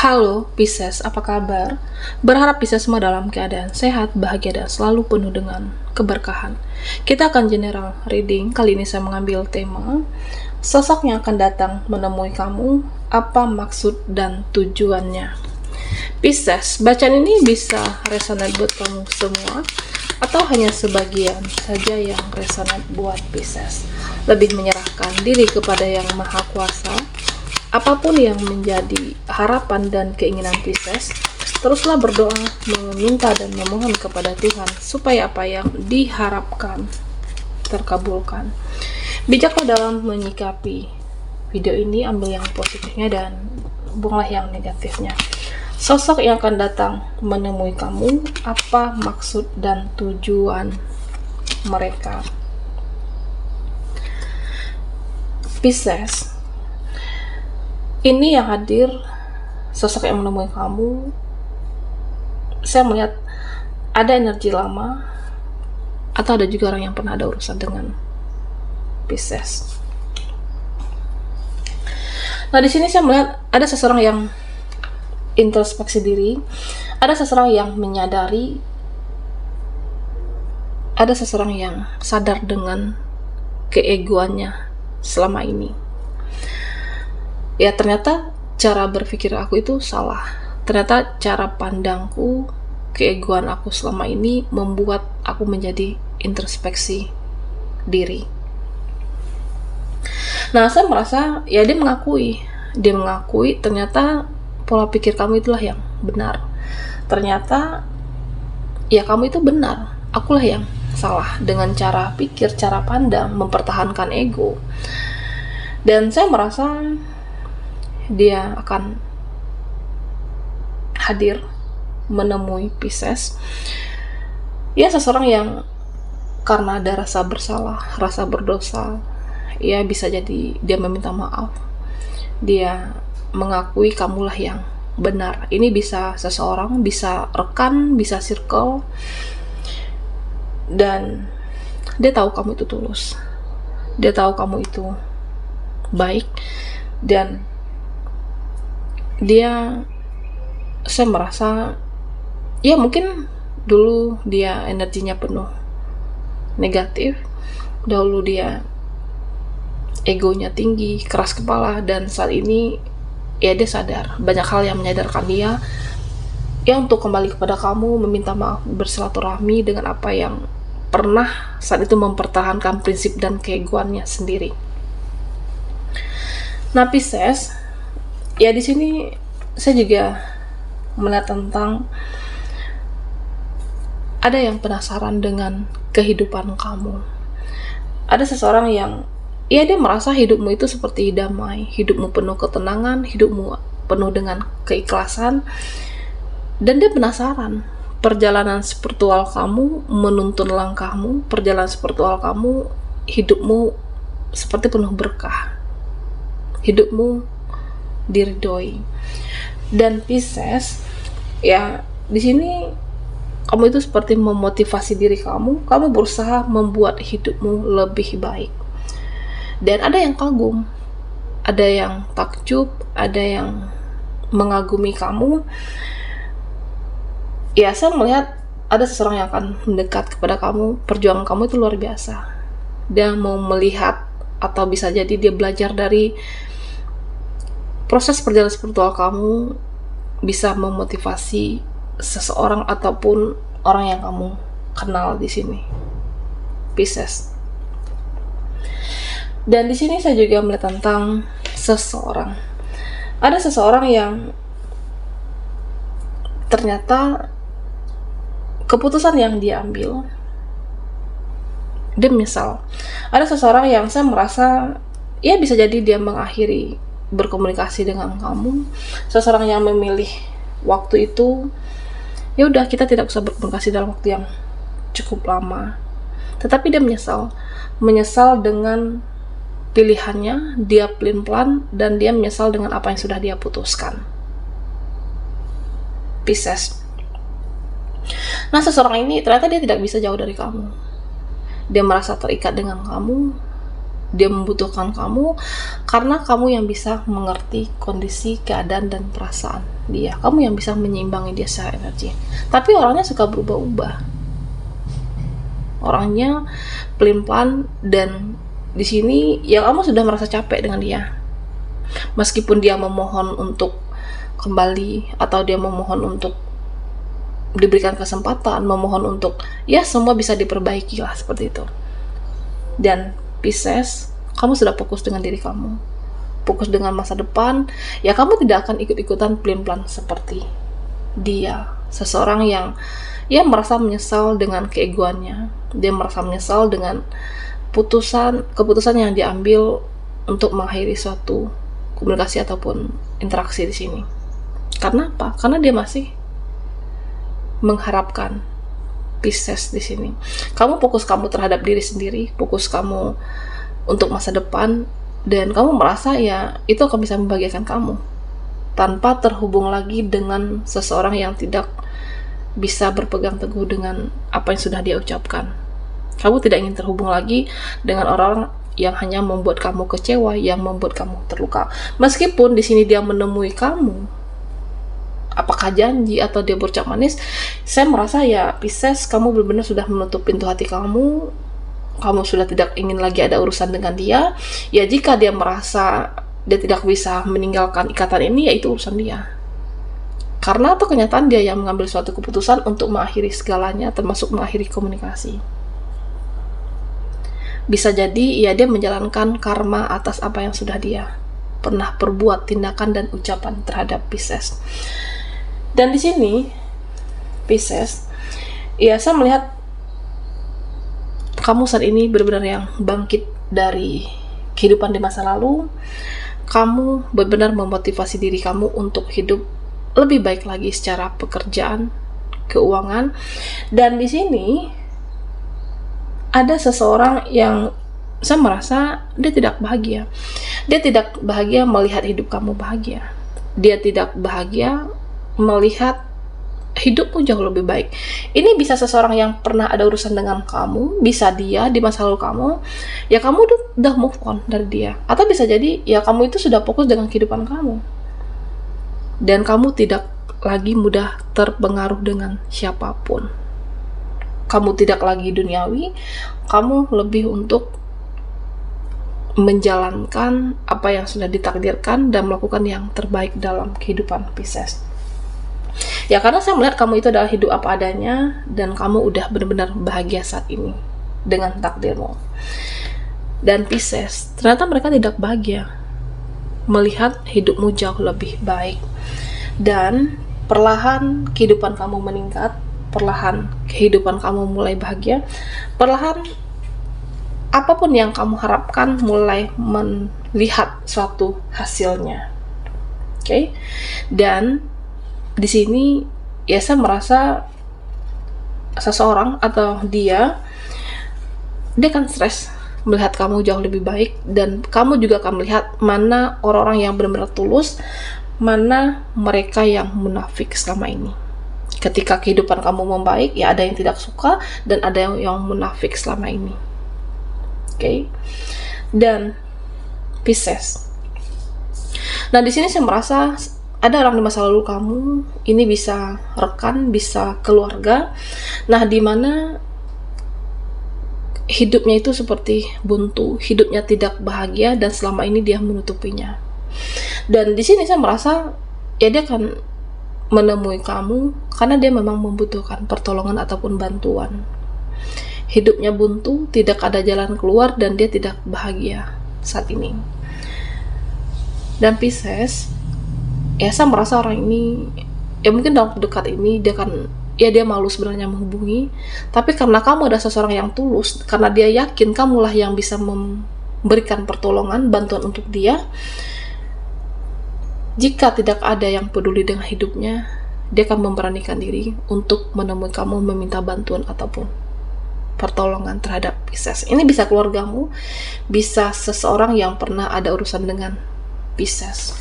Halo Pisces, apa kabar? Berharap Pisces semua dalam keadaan sehat, bahagia, dan selalu penuh dengan keberkahan. Kita akan general reading. Kali ini saya mengambil tema sosok yang akan datang menemui kamu, apa maksud dan tujuannya. Pisces, bacaan ini bisa resonate buat kamu semua atau hanya sebagian saja yang resonate buat Pisces. Lebih menyerahkan diri kepada Yang Maha Kuasa. Apapun yang menjadi harapan dan keinginan Pisces, teruslah berdoa, meminta dan memohon kepada Tuhan supaya apa yang diharapkan terkabulkan. Bijaklah dalam menyikapi video ini, ambil yang positifnya dan buanglah yang negatifnya. Sosok yang akan datang menemui kamu, apa maksud dan tujuan mereka. Pisces, ini yang hadir, sosok yang menemui kamu, saya melihat ada energi lama, atau ada juga orang yang pernah ada urusan dengan Pisces. Nah, di sini saya melihat ada seseorang yang introspeksi diri, ada seseorang yang menyadari, ada seseorang yang sadar dengan keegoannya selama ini. Ya, ternyata cara berpikir aku itu salah. Ternyata cara pandangku, keegoan aku selama ini membuat aku menjadi introspeksi diri. Nah, saya merasa ya dia mengakui ternyata pola pikir kamu itulah yang benar. Ternyata ya kamu itu benar, akulah yang salah dengan cara pikir, cara pandang, mempertahankan ego. Dan saya merasa dia akan hadir menemui Pisces. Ya, seseorang yang karena ada rasa bersalah, rasa berdosa, ya bisa jadi dia meminta maaf, dia mengakui kamulah yang benar. Ini bisa seseorang, bisa rekan, bisa circle, dan dia tahu kamu itu tulus, dia tahu kamu itu baik, dan saya merasa ya mungkin dulu dia energinya penuh negatif, dahulu dia egonya tinggi, keras kepala, dan saat ini ya dia sadar banyak hal yang menyadarkan dia ya untuk kembali kepada kamu, meminta maaf, bersilaturahmi dengan apa yang pernah saat itu mempertahankan prinsip dan keegoannya sendiri. Nah, Pisces, ya di sini saya juga melihat tentang ada yang penasaran dengan kehidupan kamu. Ada seseorang yang ya dia merasa hidupmu itu seperti damai, hidupmu penuh ketenangan, hidupmu penuh dengan keikhlasan, dan dia penasaran perjalanan spiritual kamu, menuntun langkahmu, perjalanan spiritual kamu, hidupmu seperti penuh berkah, hidupmu diridhoi. Dan Pisces, ya di sini kamu itu seperti memotivasi diri kamu berusaha membuat hidupmu lebih baik. Dan ada yang kagum, ada yang takjub, ada yang mengagumi kamu. Ya, saya melihat ada seseorang yang akan mendekat kepada kamu, perjuangan kamu itu luar biasa. Dia mau melihat, atau bisa jadi dia belajar dari proses perjalanan spiritual kamu, bisa memotivasi seseorang ataupun orang yang kamu kenal di sini, Pisces. Dan di sini saya juga melihat tentang seseorang. Ada seseorang yang ternyata keputusan yang dia ambil, dia menyesal. Ada seseorang yang saya merasa ya bisa jadi dia mengakhiri berkomunikasi dengan kamu, seseorang yang memilih waktu itu ya udah kita tidak usah berkomunikasi dalam waktu yang cukup lama, tetapi dia menyesal dengan pilihannya, dia pelin-pelan, dan dia menyesal dengan apa yang sudah dia putuskan, Pisces. Nah, seseorang ini ternyata dia tidak bisa jauh dari kamu, dia merasa terikat dengan kamu, Dia membutuhkan kamu karena kamu yang bisa mengerti kondisi, keadaan, dan perasaan dia. Kamu yang bisa menyeimbangi dia secara energi. Tapi orangnya suka berubah-ubah. Orangnya pelin-pelan, dan di sini ya kamu sudah merasa capek dengan dia. Meskipun dia memohon untuk kembali, atau dia memohon untuk diberikan kesempatan, memohon untuk ya semua bisa diperbaiki lah, seperti itu. Dan Pisces, kamu sudah fokus dengan diri kamu, fokus dengan masa depan. Ya kamu tidak akan ikut-ikutan pelin-pelan seperti dia. Seseorang yang ya merasa menyesal dengan keegoannya. Dia merasa menyesal dengan keputusan yang diambil untuk mengakhiri suatu komunikasi ataupun interaksi di sini. Karena apa? Karena dia masih mengharapkan. Pisces di sini, kamu fokus kamu terhadap diri sendiri, fokus kamu untuk masa depan, dan kamu merasa ya itu akan bisa membahagiakan kamu tanpa terhubung lagi dengan seseorang yang tidak bisa berpegang teguh dengan apa yang sudah dia ucapkan. Kamu tidak ingin terhubung lagi dengan orang yang hanya membuat kamu kecewa, yang membuat kamu terluka. Meskipun di sini dia menemui kamu, apakah janji atau dia berucap manis, saya merasa ya Pisces, kamu benar-benar sudah menutup pintu hati kamu sudah tidak ingin lagi ada urusan dengan dia. Ya jika dia merasa dia tidak bisa meninggalkan ikatan ini, ya itu urusan dia. Karena itu kenyataan dia yang mengambil suatu keputusan untuk mengakhiri segalanya, termasuk mengakhiri komunikasi. Bisa jadi ya dia menjalankan karma atas apa yang sudah dia pernah perbuat, tindakan dan ucapan terhadap Pisces. Dan di sini Pisces, ya saya melihat kamu saat ini benar-benar yang bangkit dari kehidupan di masa lalu. Kamu benar-benar memotivasi diri kamu untuk hidup lebih baik lagi secara pekerjaan, keuangan. Dan di sini ada seseorang yang saya merasa dia tidak bahagia. Dia tidak bahagia melihat hidup kamu bahagia. Dia tidak bahagia melihat hidupmu jauh lebih baik. Ini bisa seseorang yang pernah ada urusan dengan kamu, bisa dia di masa lalu kamu, ya kamu udah move on dari dia. Atau bisa jadi ya kamu itu sudah fokus dengan kehidupan kamu, dan kamu tidak lagi mudah terpengaruh dengan siapapun. Kamu tidak lagi duniawi, kamu lebih untuk menjalankan apa yang sudah ditakdirkan dan melakukan yang terbaik dalam kehidupan Pisces. Ya karena saya melihat kamu itu adalah hidup apa adanya, dan kamu udah benar-benar bahagia saat ini dengan takdirmu. Dan Pisces, ternyata mereka tidak bahagia melihat hidupmu jauh lebih baik. Dan perlahan kehidupan kamu meningkat, perlahan kehidupan kamu mulai bahagia, perlahan apapun yang kamu harapkan mulai melihat suatu hasilnya. Oke? Dan di sini ya saya merasa seseorang atau dia kan stres melihat kamu jauh lebih baik, dan kamu juga akan melihat mana orang-orang yang benar-benar tulus, mana mereka yang munafik selama ini. Ketika kehidupan kamu membaik, ya ada yang tidak suka dan ada yang munafik selama ini. Oke? Dan Pisces. Nah, di sini saya merasa ada orang di masa lalu kamu, ini bisa rekan, bisa keluarga, nah di mana hidupnya itu seperti buntu, hidupnya tidak bahagia, dan selama ini dia menutupinya. Dan di sini saya merasa ya dia akan menemui kamu karena dia memang membutuhkan pertolongan ataupun bantuan. Hidupnya buntu, tidak ada jalan keluar, dan dia tidak bahagia saat ini. Dan Pisces, ya saya merasa orang ini ya mungkin dalam dekat ini dia malu sebenarnya menghubungi, tapi karena kamu ada seseorang yang tulus, karena dia yakin kamulah yang bisa memberikan pertolongan, bantuan untuk dia. Jika tidak ada yang peduli dengan hidupnya, dia akan memberanikan diri untuk menemui kamu, meminta bantuan ataupun pertolongan terhadap Pisces. Ini bisa keluargamu, bisa seseorang yang pernah ada urusan dengan Pisces.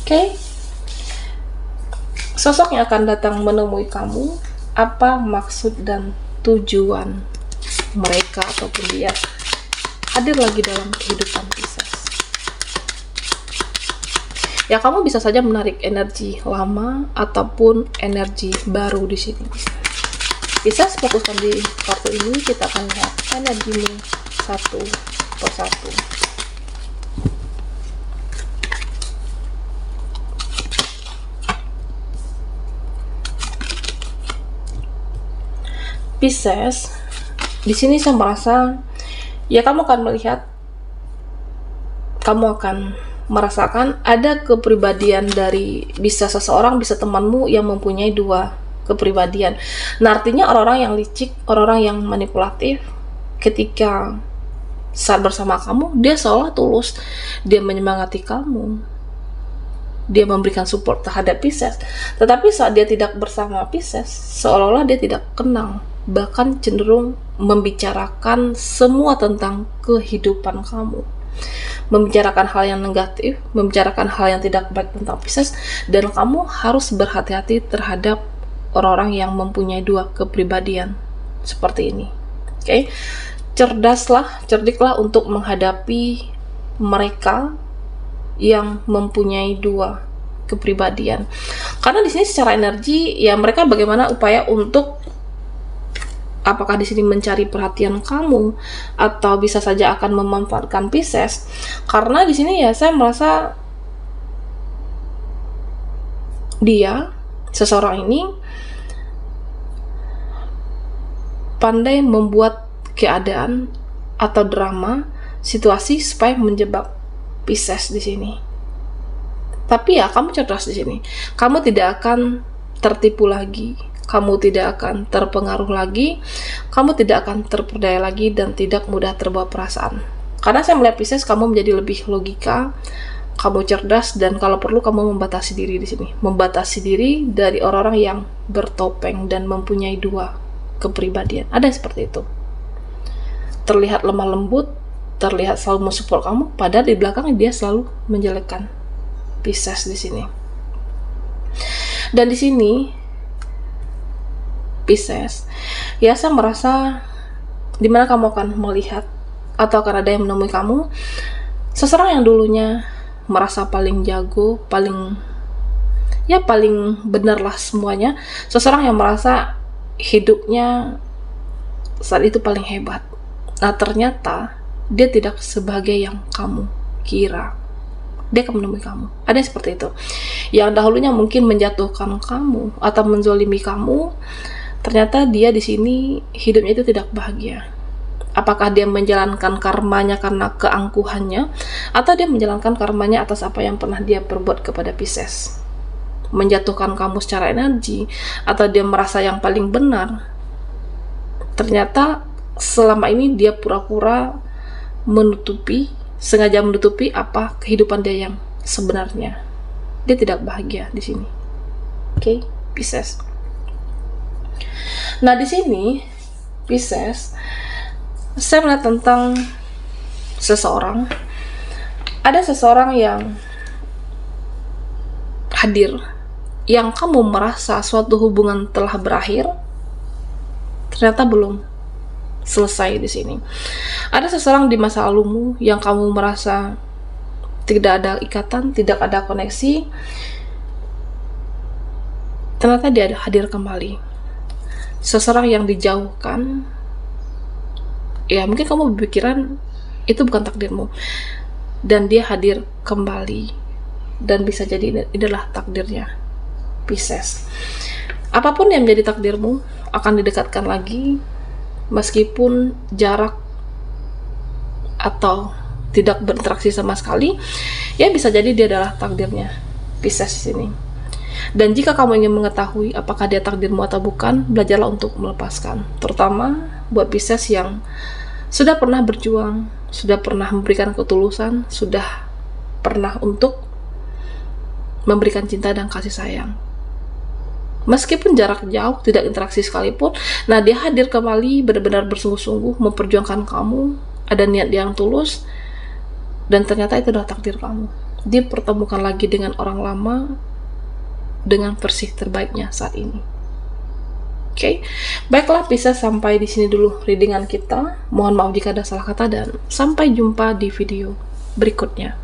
Oke? Sosok yang akan datang menemui kamu, apa maksud dan tujuan mereka ataupun dia hadir lagi dalam kehidupan Pisces. Ya, kamu bisa saja menarik energi lama ataupun energi baru di sini. Pisces, fokuskan di kartu ini, kita akan lihat energimu satu persatu. Pisces, di sini saya merasa ya kamu akan melihat, kamu akan merasakan ada kepribadian dari bisa seseorang, bisa temanmu yang mempunyai dua kepribadian. Nah, artinya orang-orang yang licik, orang-orang yang manipulatif, ketika saat bersama kamu, dia seolah tulus, dia menyemangati kamu, dia memberikan support terhadap Pisces. Tetapi saat dia tidak bersama Pisces, seolah-olah dia tidak kenal, bahkan cenderung membicarakan semua tentang kehidupan kamu, membicarakan hal yang negatif, membicarakan hal yang tidak baik tentang Pisces. Dan kamu harus berhati-hati terhadap orang-orang yang mempunyai dua kepribadian seperti ini. Oke, cerdiklah untuk menghadapi mereka yang mempunyai dua kepribadian. Karena di sini secara energi ya mereka bagaimana upaya untuk, apakah di sini mencari perhatian kamu atau bisa saja akan memanfaatkan Pisces. Karena di sini ya saya merasa dia, seseorang ini pandai membuat keadaan atau drama situasi supaya menjebak Pisces di sini. Tapi ya kamu cerdas di sini. Kamu tidak akan tertipu lagi, kamu tidak akan terpengaruh lagi, kamu tidak akan terperdaya lagi, dan tidak mudah terbawa perasaan. Karena saya melihat Pisces, kamu menjadi lebih logika, kamu cerdas, dan kalau perlu kamu membatasi diri di sini, membatasi diri dari orang-orang yang bertopeng dan mempunyai dua kepribadian. Ada yang seperti itu. Terlihat lemah lembut, terlihat selalu mensupport kamu, padahal di belakang dia selalu menjelekkan Pisces di sini. Dan di sini Pisces, ya saya merasa dimana kamu akan melihat atau akan ada yang menemui kamu, seseorang yang dulunya merasa paling jago, paling benar lah semuanya, seseorang yang merasa hidupnya saat itu paling hebat. Nah, ternyata dia tidak sebagai yang kamu kira. Dia akan menemui kamu. Ada yang seperti itu. Yang dahulunya mungkin menjatuhkan kamu atau menzolimi kamu, ternyata dia di sini hidupnya itu tidak bahagia. Apakah dia menjalankan karmanya karena keangkuhannya, atau dia menjalankan karmanya atas apa yang pernah dia perbuat kepada Pisces? Menjatuhkan kamu secara energi, atau dia merasa yang paling benar? Ternyata selama ini dia pura-pura menutupi, sengaja menutupi apa kehidupan dia yang sebenarnya. Dia tidak bahagia di sini. Oke, Pisces. Nah, di sini Pisces, saya melihat tentang seseorang. Ada seseorang yang hadir, yang kamu merasa suatu hubungan telah berakhir, ternyata belum selesai di sini. Ada seseorang di masa lalumu yang kamu merasa tidak ada ikatan, tidak ada koneksi, ternyata dia hadir kembali. Seseorang yang dijauhkan, ya mungkin kamu berpikiran itu bukan takdirmu, dan dia hadir kembali, dan bisa jadi ini adalah takdirnya Pisces. Apapun yang menjadi takdirmu akan didekatkan lagi, meskipun jarak atau tidak berinteraksi sama sekali, ya bisa jadi dia adalah takdirnya Pisces di sini. Dan jika kamu ingin mengetahui apakah dia takdirmu atau bukan, belajarlah untuk melepaskan. Terutama buat Pisces yang sudah pernah berjuang, sudah pernah memberikan ketulusan, sudah pernah untuk memberikan cinta dan kasih sayang. Meskipun jarak jauh, tidak interaksi sekalipun, nah dia hadir kembali, benar-benar bersungguh-sungguh memperjuangkan kamu, ada niat yang tulus, dan ternyata itu adalah takdir kamu. Dia pertemukan lagi dengan orang lama, dengan versi terbaiknya saat ini. Oke, baiklah Pisces, sampai di sini dulu readingan kita. Mohon maaf jika ada salah kata dan sampai jumpa di video berikutnya.